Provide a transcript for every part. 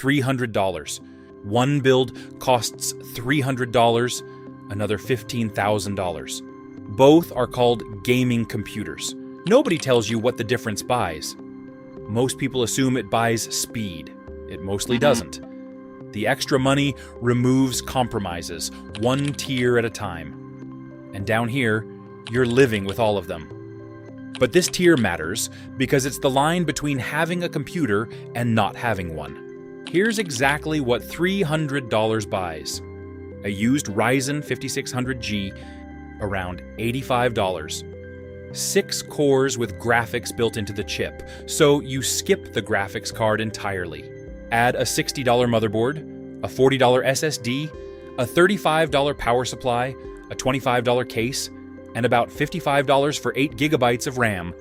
$300. One build costs $300, another $15,000. Both are called gaming computers. Nobody tells you what the difference buys. Most people assume it buys speed. It mostly doesn't. The extra money removes compromises, one tier at a time. And down here, you're living with all of them. But this tier matters because it's the line between having a computer and not having one. Here's exactly what $300 buys. A used Ryzen 5600G, around $85. 6 cores with graphics built into the chip, so you skip the graphics card entirely. Add a $60 motherboard, a $40 SSD, a $35 power supply, a $25 case, and about $55 for 8 gigabytes of RAM.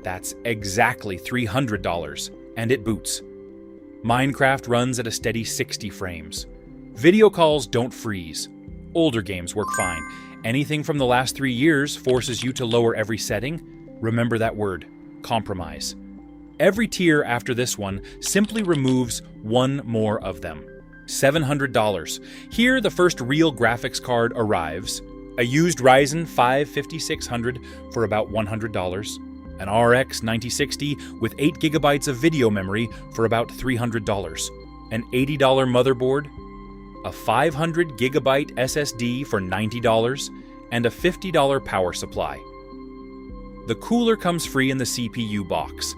That's exactly $300, and it boots. Minecraft runs at a steady 60 frames. Video calls don't freeze. Older games work fine. Anything from the last 3 years forces you to lower every setting. Remember that word, compromise. Every tier after this one simply removes one more of them. $700. Here, the first real graphics card arrives. A used Ryzen 5 5600 for about $100. An RX 9060 with 8 gigabytes of video memory for about $300. An $80 motherboard. A 500 gigabyte SSD for $90, and a $50 power supply. The cooler comes free in the CPU box,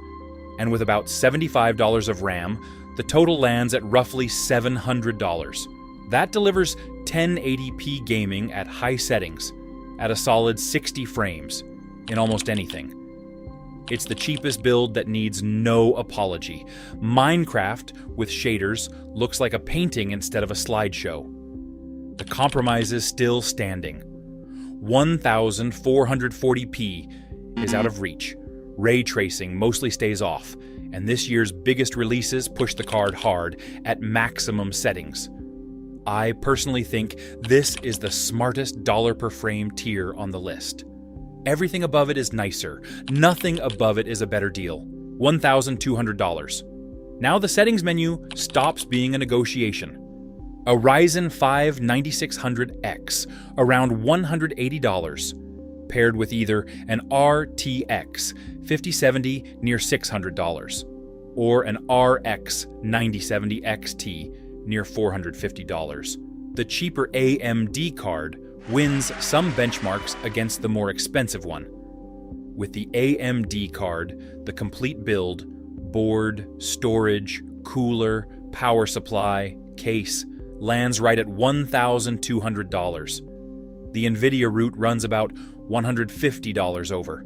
and with about $75 of RAM, the total lands at roughly $700. That delivers 1080p gaming at high settings, at a solid 60 frames, in almost anything. It's the cheapest build that needs no apology. Minecraft, with shaders, looks like a painting instead of a slideshow. The compromise is still standing. 1440p is out of reach. Ray tracing mostly stays off, and this year's biggest releases push the card hard at maximum settings. I personally think this is the smartest dollar per frame tier on the list. Everything above it is nicer. Nothing above it is a better deal. $1,200. Now the settings menu stops being a negotiation. A Ryzen 5 9600X, around $180, paired with either an RTX 5070 near $600, or an RX 9070 XT near $450. The cheaper AMD card wins some benchmarks against the more expensive one. With the AMD card, the complete build, board, storage, cooler, power supply, case, lands right at $1,200. The NVIDIA route runs about $150 over.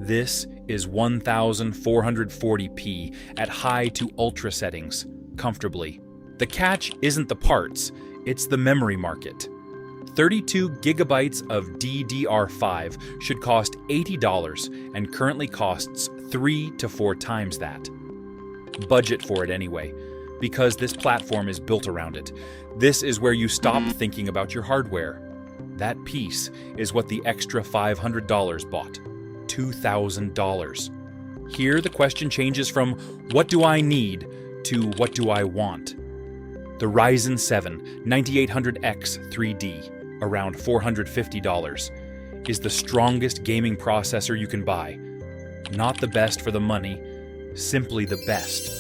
This is 1440p at high to ultra settings, comfortably. The catch isn't the parts, it's the memory market. 32 gigabytes of DDR5 should cost $80 and currently costs 3 to 4 times that. Budget for it anyway, because this platform is built around it. This is where you stop thinking about your hardware. That piece is what the extra $500 bought. $2,000. Here the question changes from what do I need to what do I want? The Ryzen 7 9800X 3D, around $450, is the strongest gaming processor you can buy. Not the best for the money, simply the best.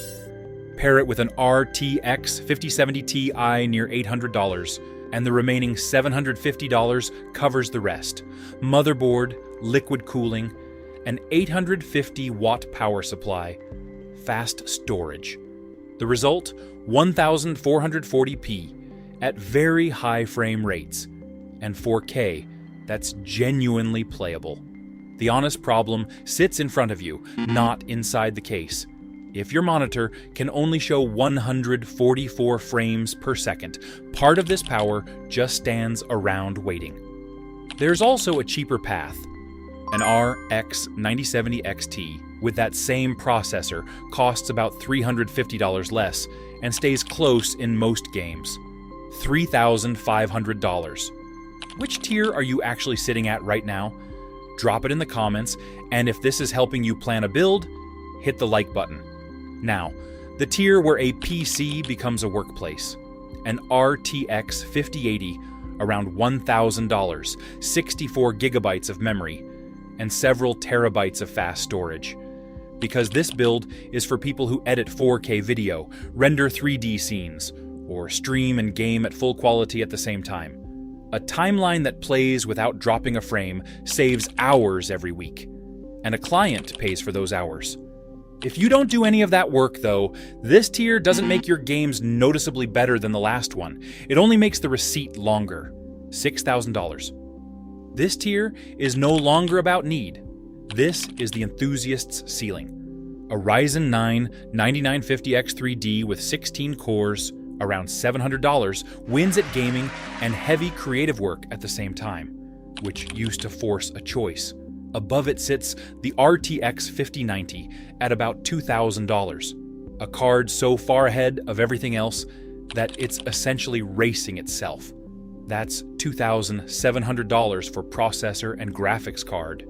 Pair it with an RTX 5070 Ti near $800, and the remaining $750 covers the rest. Motherboard, liquid cooling, an 850-watt power supply, fast storage. The result, 1440p at very high frame rates, and 4K that's genuinely playable. The honest problem sits in front of you, not inside the case. If your monitor can only show 144 frames per second, part of this power just stands around waiting. There's also a cheaper path. An RX 9070 XT with that same processor costs about $350 less and stays close in most games. $3,500. Which tier are you actually sitting at right now? Drop it in the comments, and if this is helping you plan a build, hit the like button. Now, The tier where a PC becomes a workplace. An RTX 5080, around $1,000, 64 gigabytes of memory, and several terabytes of fast storage. Because this build is for people who edit 4K video, render 3D scenes, or stream and game at full quality at the same time. A timeline that plays without dropping a frame saves hours every week, and a client pays for those hours. If you don't do any of that work, though, this tier doesn't make your games noticeably better than the last one. It only makes the receipt longer. $6,000. This tier is no longer about need. This is the enthusiast's ceiling. A Ryzen 9 9950X3D with 16 cores, around $700, wins at gaming and heavy creative work at the same time, which used to force a choice. Above it sits the RTX 5090 at about $2,000, a card so far ahead of everything else that it's essentially racing itself. That's $2,700 for processor and graphics card.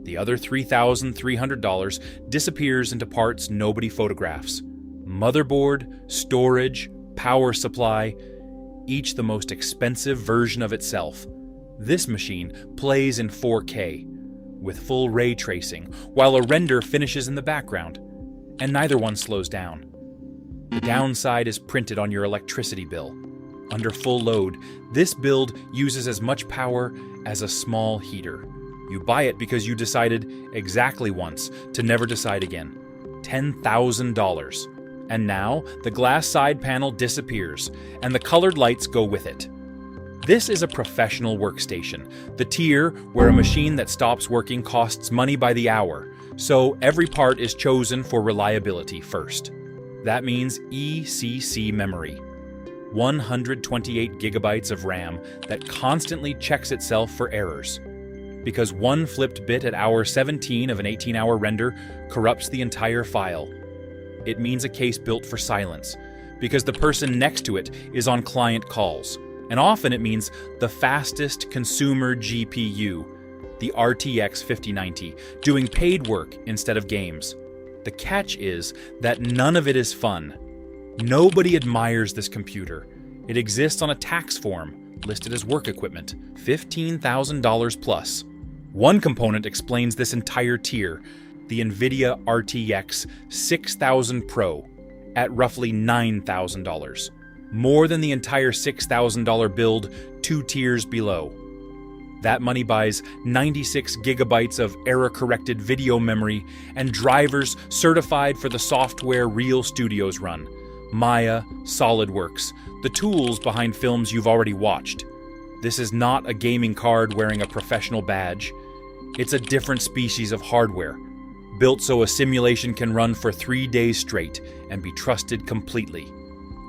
The other $3,300 disappears into parts nobody photographs. Motherboard, storage, power supply, each the most expensive version of itself. This machine plays in 4K, with full ray tracing, while a render finishes in the background, and neither one slows down. The downside is printed on your electricity bill. Under full load, this build uses as much power as a small heater. You buy it because you decided exactly once to never decide again. $10,000. And now, the glass side panel disappears, and the colored lights go with it. This is a professional workstation, the tier where a machine that stops working costs money by the hour, so every part is chosen for reliability first. That means ECC memory. 128 gigabytes of RAM that constantly checks itself for errors. Because one flipped bit at hour 17 of an 18-hour render corrupts the entire file. It means a case built for silence, because the person next to it is on client calls. And often it means the fastest consumer GPU, the RTX 5090, doing paid work instead of games. The catch is that none of it is fun. Nobody admires this computer. It exists on a tax form, listed as work equipment, $15,000 plus. One component explains this entire tier, the NVIDIA RTX 6000 Pro, at roughly $9,000. More than the entire $6,000 build 2 tiers below. That money buys 96 gigabytes of error-corrected video memory and drivers certified for the software real studios run. Maya, SolidWorks, the tools behind films you've already watched. This is not a gaming card wearing a professional badge. It's a different species of hardware, built so a simulation can run for 3 days straight and be trusted completely.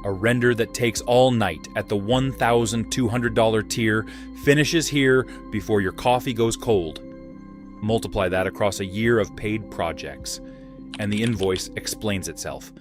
A render that takes all night at the $1,200 tier finishes here before your coffee goes cold. Multiply that across a year of paid projects, and the invoice explains itself.